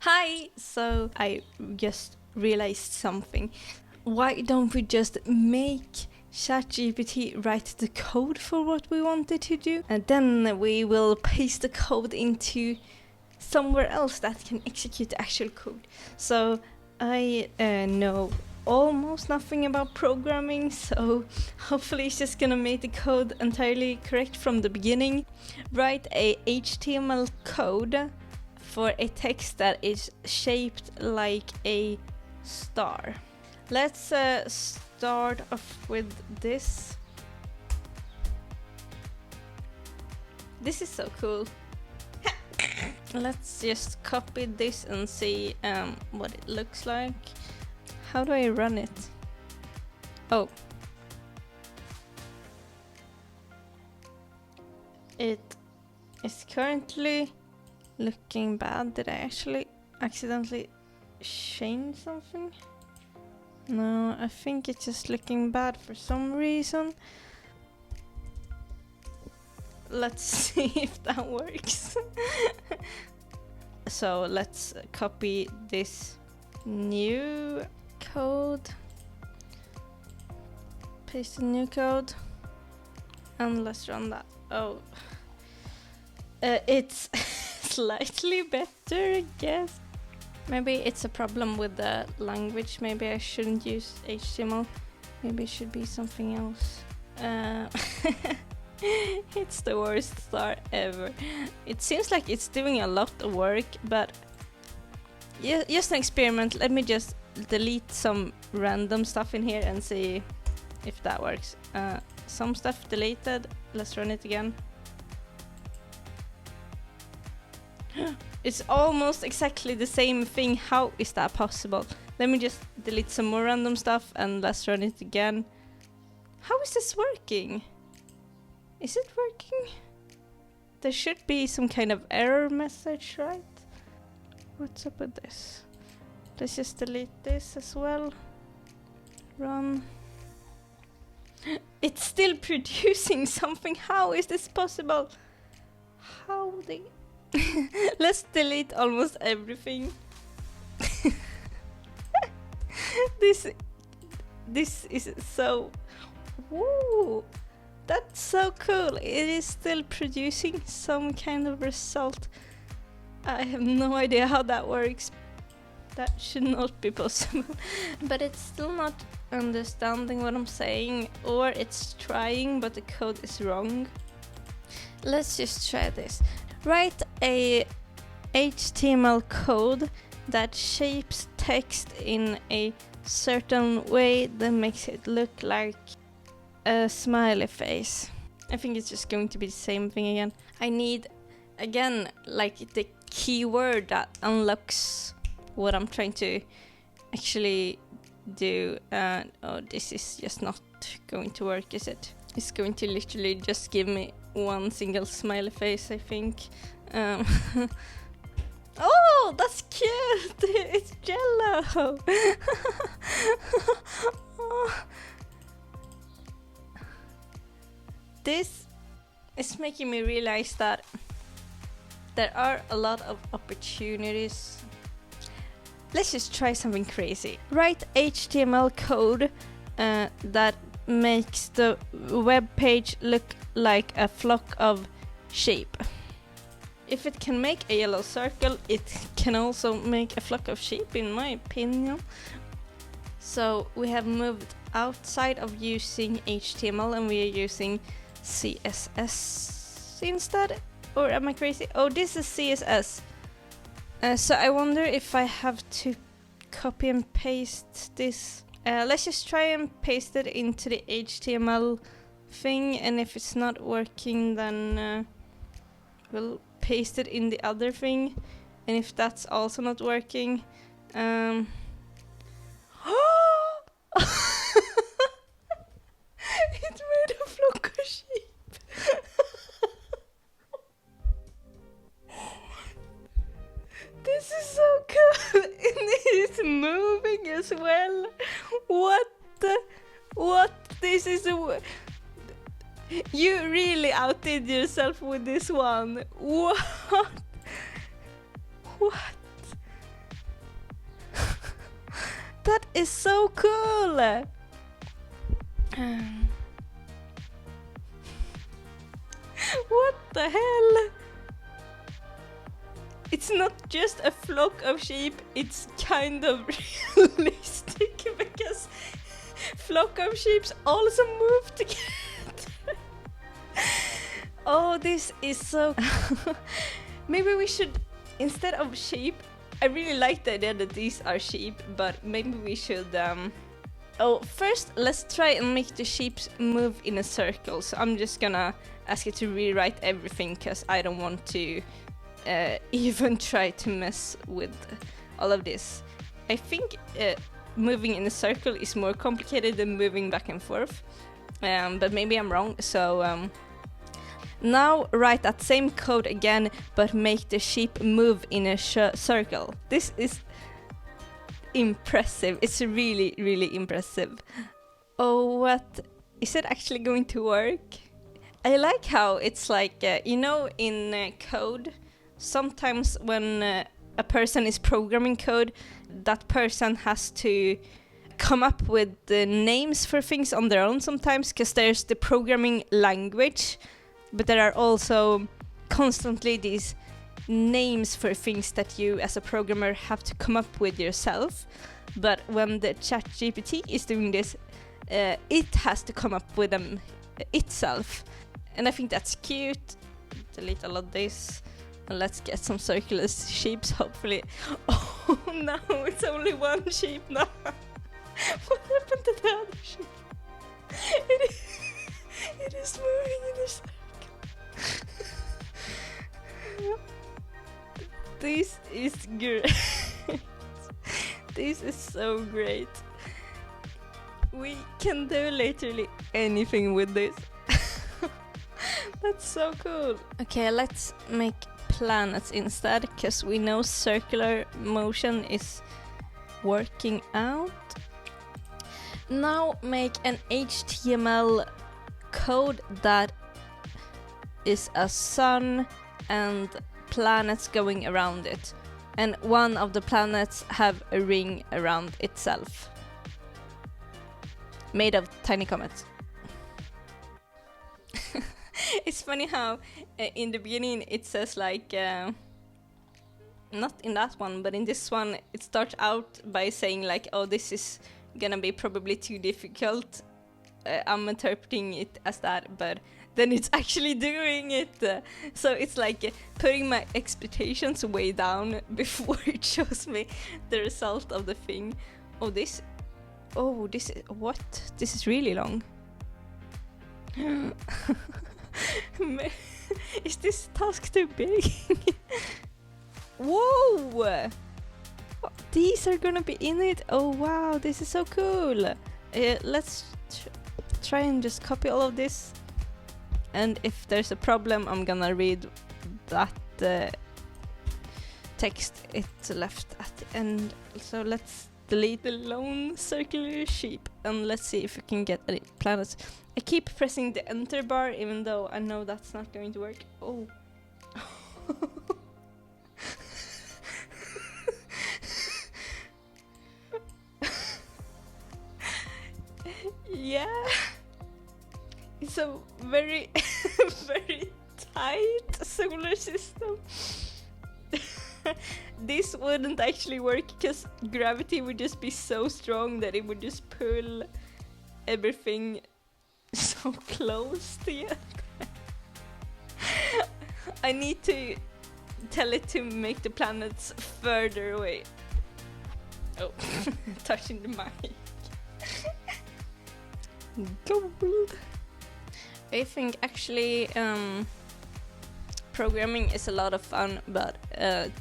Hi! So I just realized something. Why don't we just make Chat GPT write the code for what we wanted to do? And then we will paste the code into somewhere else that can execute the actual code. So I know almost nothing about programming, so hopefully it's just gonna make the code entirely correct from the beginning. Write a HTML code for a text that is shaped like a star. Let's start off with this. This is so cool. Let's just copy this and see what it looks like. How do I run it? Oh. It is currently looking bad. Did I actually accidentally change something? No, I think it's just looking bad for some reason. Let's see if that works. So let's copy this new code, paste the new code, and let's run that. Oh, it's slightly better, I guess. Maybe it's a problem with the language. Maybe I shouldn't use HTML. Maybe it should be something else. It's the worst start ever. It seems like it's doing a lot of work, but yeah, just an experiment. Let me just delete some random stuff in here and see if that works. Some stuff deleted. Let's run it again. It's almost exactly the same thing. How is that possible? Let me just delete some more random stuff and let's run it again. How is this working? Is it working? There should be some kind of error message, right? What's up with this? Let's just delete this as well. Run. It's still producing something. How is this possible? How they... Let's delete almost everything. This is so... Woo! That's so cool. It is still producing some kind of result. I have no idea how that works. That should not be possible. But it's still not understanding what I'm saying, or it's trying but the code is wrong. Let's just try this. Write a HTML code that shapes text in a certain way that makes it look like a smiley face. I think it's just going to be the same thing again. I need, again, like the keyword that unlocks what I'm trying to actually do. Oh, this is just not going to work, is it? It's going to literally just give me one single smiley face, I think. Oh, that's cute! It's Jello! This is making me realize that there are a lot of opportunities. Let's just try something crazy. Write HTML code that makes the web page look like a flock of sheep. If it can make a yellow circle, it can also make a flock of sheep, in my opinion. So we have moved outside of using HTML and we are using CSS instead. Or am I crazy? Oh, this is CSS. So I wonder if I have to copy and paste this. Let's just try and paste it into the HTML thing, and if it's not working, then we'll paste it in the other thing, and if that's also not working, it made a flock of sheep. This is so cool, and it is moving as well. What? This is a... You really outdid yourself with this one. What? That is so cool! What the hell? It's not just a flock of sheep, it's kind of realistic because flock of sheep also move together. Oh, this is so... Maybe we should, instead of sheep, I really like the idea that these are sheep, but maybe we should... Oh, first let's try and make the sheep move in a circle. So I'm just gonna ask you to rewrite everything because I don't want to even try to mess with all of this. I think moving in a circle is more complicated than moving back and forth, but maybe I'm wrong. So now write that same code again, but make the sheep move in a circle. This is impressive. It's really, really impressive. Oh, what? Is it actually going to work? I like how it's like, you know, in code, sometimes when a person is programming code, that person has to come up with the names for things on their own sometimes, because there's the programming language, but there are also constantly these names for things that you as a programmer have to come up with yourself. But when the Chat GPT is doing this, it has to come up with them itself. And I think that's cute. Delete all of this. And let's get some circular sheeps, hopefully. Oh no, it's only one sheep now. What happened to the other sheep? It is moving in a circle. This is great. This is so great. We can do literally anything with this. That's so cool. Okay, let's make planets instead, because we know circular motion is working out. Now make an HTML code that is a sun and planets going around it, and one of the planets have a ring around itself made of tiny comets. It's funny how in the beginning it says like, not in that one, but in this one it starts out by saying like, oh, this is gonna be probably too difficult. I'm interpreting it as that, but then it's actually doing it. So it's like putting my expectations way down before it shows me the result of the thing. Oh, this is, what? This is really long. Is this task too big? Whoa! These are gonna be in it? Oh wow, this is so cool. Let's try and just copy all of this. And if there's a problem, I'm gonna read that text it's left at the end. So let's delete the lone circular sheep and let's see if we can get any planets. I keep pressing the enter bar even though I know that's not going to work. Oh. Yeah. It's a very, very tight solar system. This wouldn't actually work because gravity would just be so strong that it would just pull everything so close together. I need to tell it to make the planets further away. Oh, touching the mic. Gold. I think actually programming is a lot of fun, but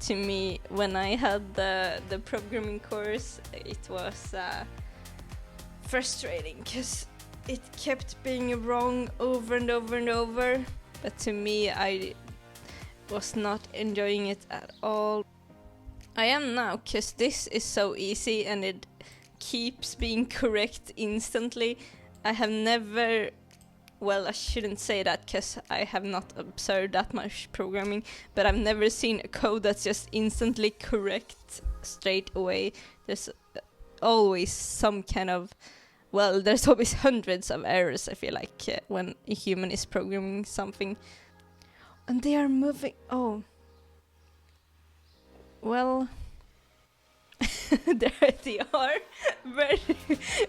to me, when I had the programming course, it was frustrating because it kept being wrong over and over and over. But to me, I was not enjoying it at all. I am now, because this is so easy and it keeps being correct instantly. I have never... Well, I shouldn't say that because I have not observed that much programming, but I've never seen a code that's just instantly correct straight away. There's always some kind of, well, there's always hundreds of errors, I feel like, when a human is programming something. And they are moving, oh. Well, there they are, very,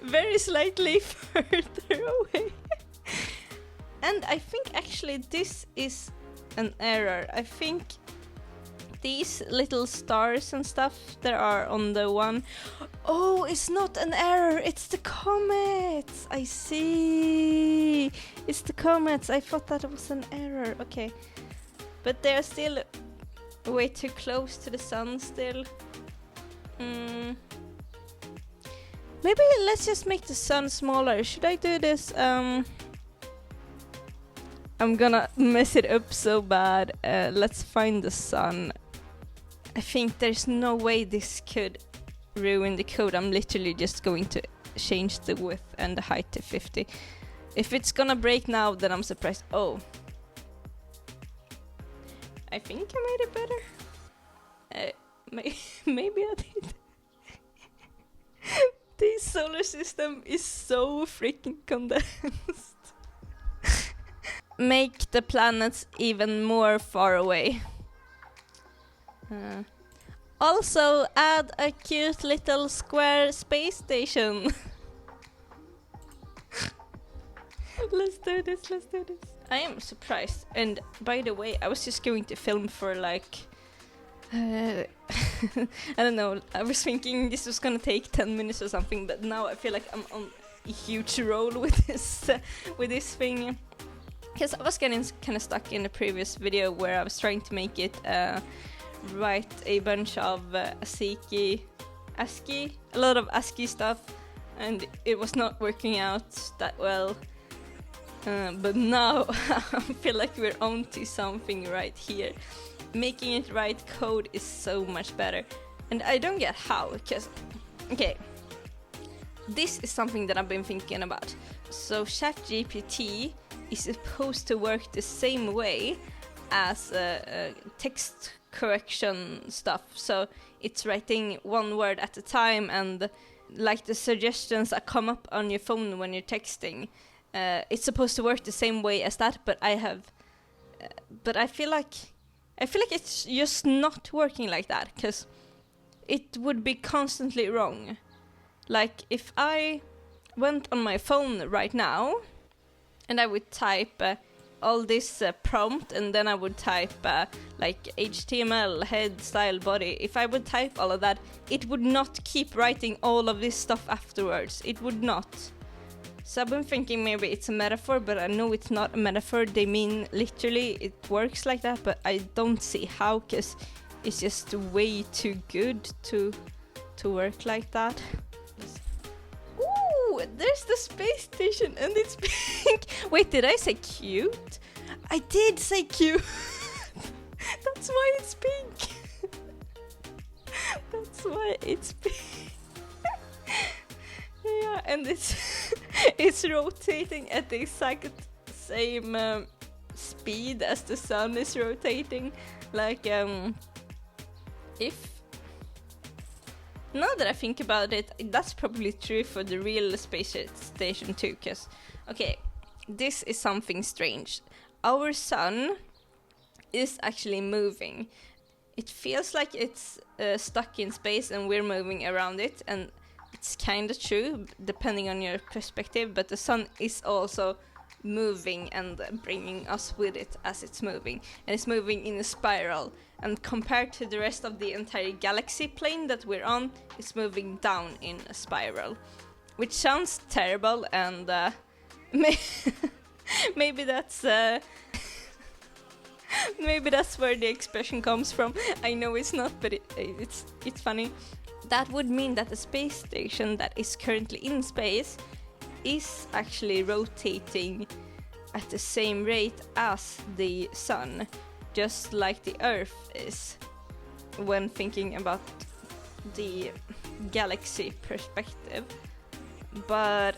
very slightly further away. And I think actually this is an error. I think these little stars and stuff that are on the one, oh, it's not an error, it's the comets. I see, it's the comets. I thought that was an error. Okay, but they're still way too close to the sun still. Maybe let's just make the sun smaller. Should I do this? I'm gonna mess it up so bad. Let's find the sun. I think there's no way this could ruin the code. I'm literally just going to change the width and the height to 50. If it's gonna break now, then I'm surprised. Oh, I think I made it better. Maybe I did. The solar system is so freaking condensed. Make the planets even more far away. Also, add a cute little square space station. Let's do this, let's do this. I am surprised. And by the way, I was just going to film for like... I don't know, I was thinking this was gonna take 10 minutes or something, but now I feel like I'm on a huge roll with this thing. Because I was getting kind of stuck in the previous video where I was trying to make it write a bunch of ASCII, a lot of ASCII stuff, and it was not working out that well. But now I feel like we're onto something right here. Making it write code is so much better. And I don't get how, because, okay, this is something that I've been thinking about. So Chat GPT is supposed to work the same way as text correction stuff. So it's writing one word at a time, and like the suggestions that come up on your phone when you're texting, it's supposed to work the same way as that. But I feel like it's just not working like that, because it would be constantly wrong. Like if I went on my phone right now and I would type all this prompt, and then I would type like HTML, head, style, body. If I would type all of that, it would not keep writing all of this stuff afterwards. It would not. So I've been thinking maybe it's a metaphor, but I know it's not a metaphor. They mean literally it works like that, but I don't see how, because it's just way too good to work like that. Ooh, there's the space station and it's pink. Wait, did I say cute? I did say cute. That's why it's pink. That's why it's pink. Yeah, and it's rotating at the exact same speed as the sun is rotating. Like, if... Now that I think about it, that's probably true for the real space station too, because, okay, this is something strange. Our sun is actually moving. It feels like it's stuck in space and we're moving around it, and it's kind of true, depending on your perspective, but the sun is also moving and bringing us with it as it's moving. And it's moving in a spiral. And compared to the rest of the entire galaxy plane that we're on, it's moving down in a spiral. Which sounds terrible, and maybe that's... maybe that's where the expression comes from. I know it's not, but it's funny. That would mean that the space station that is currently in space is actually rotating at the same rate as the sun, just like the Earth is, when thinking about the galaxy perspective. But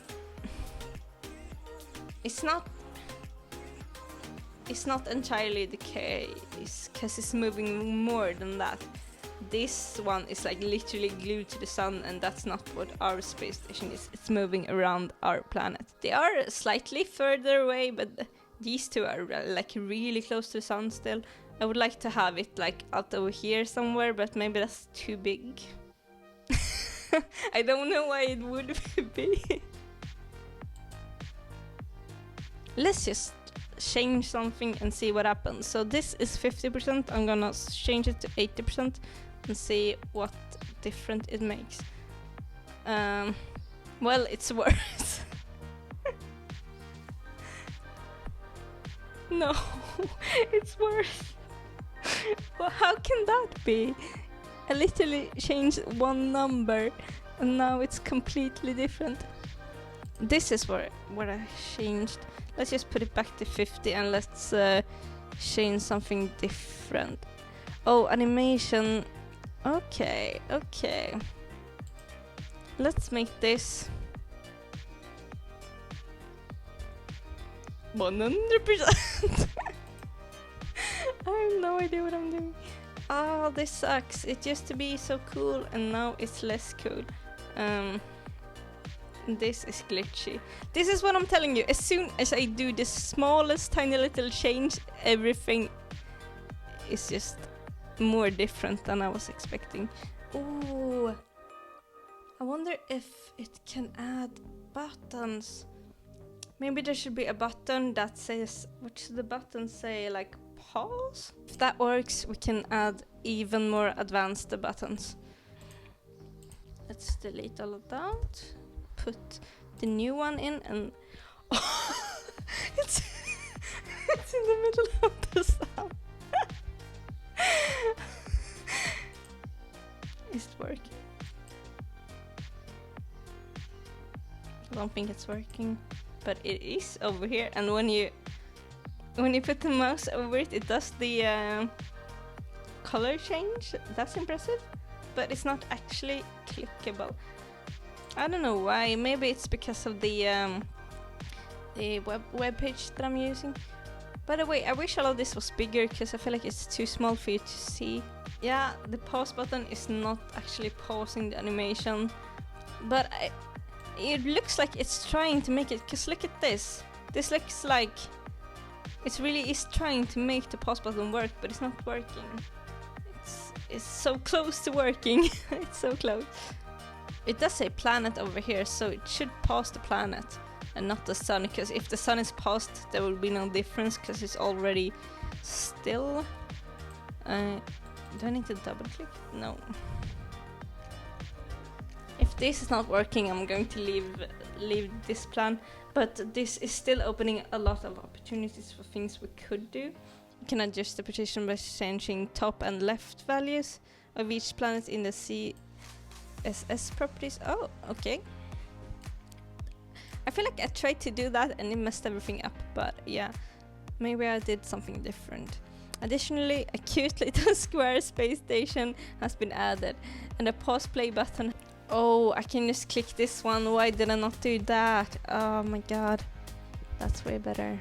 it's not entirely the case, because it's moving more than that. this one is like literally glued to the sun, and that's not what our space station is. It's moving around our planet. They are slightly further away, but these two are like really close to the sun still. I would like to have it like out over here somewhere, but maybe that's too big. I don't know why it would be. Let's just change something and see what happens. So this is 50%. I'm gonna change it to 80% and see what different it makes. Well, it's worse. No, it's worse. Well, how can that be? I literally changed one number and now it's completely different. This is what I changed. Let's just put it back to 50 and let's change something different. Oh, animation. Okay. Let's make this 100%. I have no idea what I'm doing. Oh, this sucks. It used to be so cool and now it's less cool. This is glitchy. This is what I'm telling you. As soon as I do the smallest tiny little change, everything is just more different than I was expecting. Ooh. I wonder if it can add buttons. Maybe there should be a button that says, what should the button say, like pause? If that works, we can add even more advanced buttons. Let's delete all of that. Put the new one in and it's in the middle of the sound. Is it working? I don't think it's working, but it is over here. And when you put the mouse over it, it does the color change. That's impressive, but it's not actually clickable. I don't know why. Maybe it's because of the web page that I'm using. By the way, I wish all of this was bigger because I feel like it's too small for you to see. Yeah, the pause button is not actually pausing the animation, but it looks like it's trying to make it. Because look at this. This looks like it really is trying to make the pause button work, but it's not working. It's so close to working. It's so close. It does say planet over here, so it should pause the planet and not the sun, because if the sun is paused, there will be no difference because it's already still. Do I need to double click? No. If this is not working, I'm going to leave this plan, but this is still opening a lot of opportunities for things we could do. You can adjust the position by changing top and left values of each planet in the CSS properties. Oh, okay. I feel like I tried to do that and it messed everything up, but yeah, maybe I did something different. Additionally, a cute little square space station has been added, and a pause play button. Oh, I can just click this one. Why did I not do that? Oh my god. That's way better.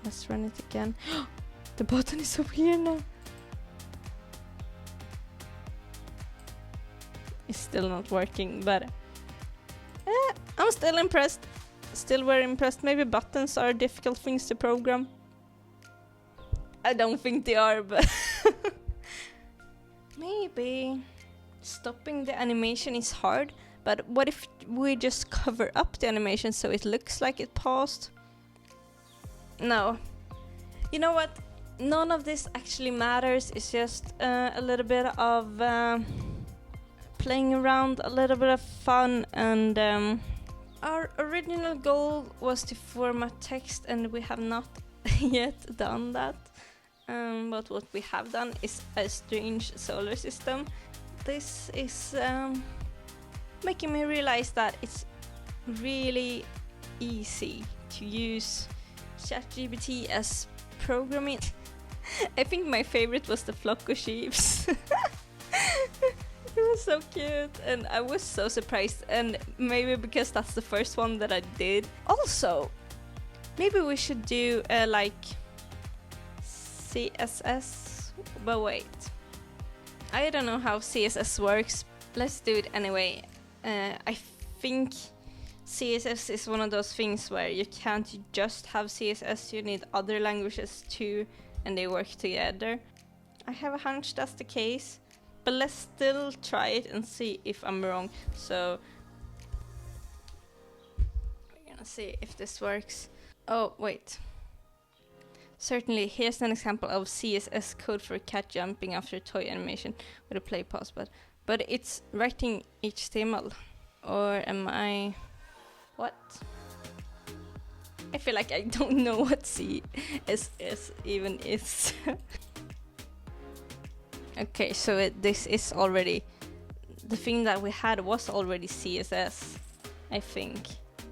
Let's run it again. The button is over here now. It's still not working, but I'm still impressed. Still very impressed. Maybe buttons are difficult things to program. I don't think they are, but maybe stopping the animation is hard. But what if we just cover up the animation so it looks like it paused? No. You know what? None of this actually matters. It's just a little bit of playing around, a little bit of fun, and our original goal was to format text, and we have not yet done that. But what we have done is a strange solar system. This is making me realize that it's really easy to use Chat GPT as programming. I think my favorite was the flock of sheep. It was so cute, and I was so surprised, and maybe because that's the first one that I did. Also, maybe we should do like CSS, but wait. I don't know how CSS works. Let's do it anyway. I think CSS is one of those things where you can't just have CSS, you need other languages too, and they work together. I have a hunch that's the case, but let's still try it and see if I'm wrong. So we're gonna see if this works. Oh, wait. Certainly, here's an example of CSS code for cat jumping after a toy animation with a play pause, but it's writing HTML. Or am I... What? I feel like I don't know what CSS even is. Okay, so this is already... The thing that we had was already CSS, I think.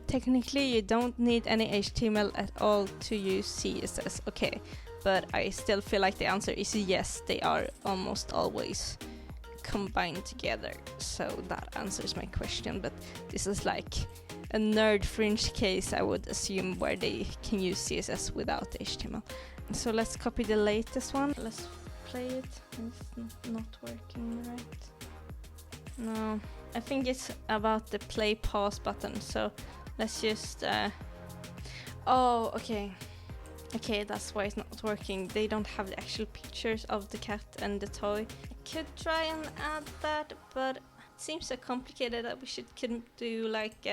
Technically, you don't need any HTML at all to use CSS. Okay, but I still feel like the answer is yes, they are almost always combined together. So that answers my question, but this is like a nerd fringe case, I would assume, where they can use CSS without HTML. So let's copy the latest one. Let's play it. It's not working right. No, I think it's about the play pause button. So let's just... Oh, okay. Okay, that's why it's not working. They don't have the actual pictures of the cat and the toy. I could try and add that, but it seems so complicated that we could do like...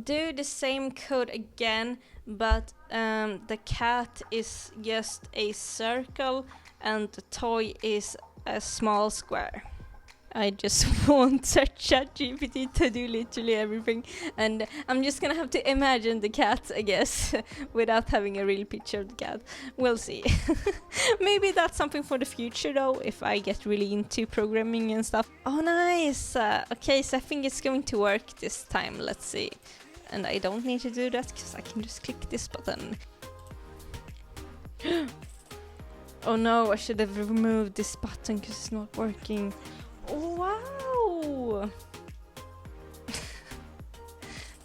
do the same code again, but the cat is just a circle and the toy is a small square. I just want Chat GPT to do literally everything, and I'm just gonna have to imagine the cat, I guess, without having a real picture of the cat. We'll see. Maybe that's something for the future though, if I get really into programming and stuff. Oh nice! Okay, so I think it's going to work this time, let's see. And I don't need to do that, because I can just click this button. Oh no, I should have removed this button because it's not working. Oh, wow!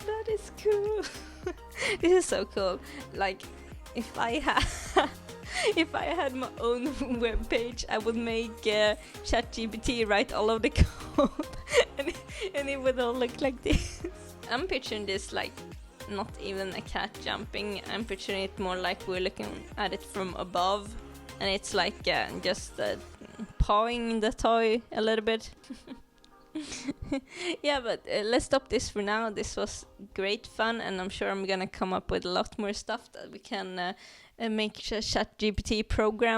That is cool. This is so cool. Like, if I had my own web page, I would make Chat GPT write all of the code, and it would all look like this. I'm picturing this like not even a cat jumping. I'm picturing it more like we're looking at it from above, and it's like just pawing the toy a little bit. Yeah, but let's stop this for now. This was great fun, and I'm sure I'm gonna come up with a lot more stuff that we can make a Chat GPT program.